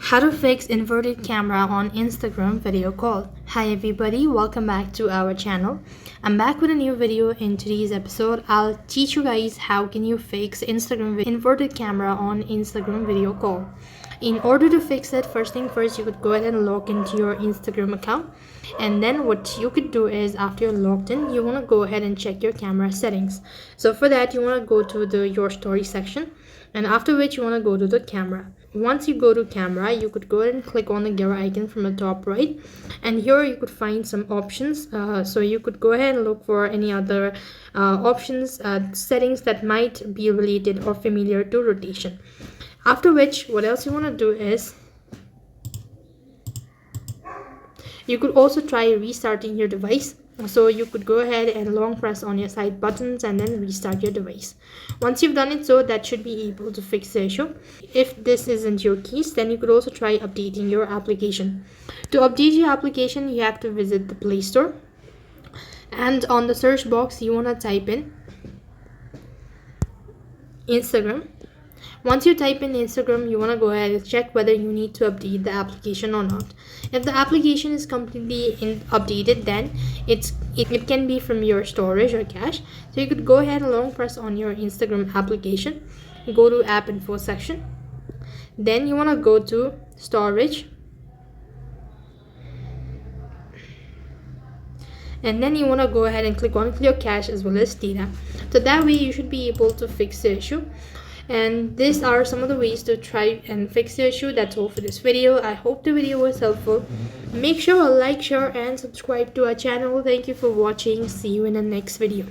How to fix inverted camera on Instagram video call. Hi everybody, welcome back to our channel. I'm back with a new video. In today's episode, I'll teach you guys how can you fix Instagram inverted camera on Instagram video call. In order to fix it, first thing first, you could go ahead and log into your Instagram account, and then what you could do is after you're logged in, you want to go ahead and check your camera settings. So for that, you want to go to the your story section, and after which you want to go to the camera. Once you go to camera, you could go ahead and click on the gear icon from the top right, and here you could find some options. So you could go ahead and look for any other options, settings that might be related or familiar to rotation. After which, what else you want to do is you could also try restarting your device. So you could go ahead and long press on your side buttons and then restart your device. Once you've done it, so that should be able to fix the issue. If this isn't your case, then you could also try updating your application. To update your application, you have to visit the Play Store, and on the search box you want to type in Instagram. Once you type in Instagram, you want to go ahead and check whether you need to update the application or not. If the application is completely updated, then it can be from your storage or cache. So you could go ahead and long press on your Instagram application, go to app info section, then you want to go to storage, and then you want to go ahead and click on clear cache as well as data. So that way you should be able to fix the issue. And these are some of the ways to try and fix the issue. That's all for this video. I hope the video was helpful. Make sure to like, share and subscribe to our channel. Thank you for watching. See you in the next video.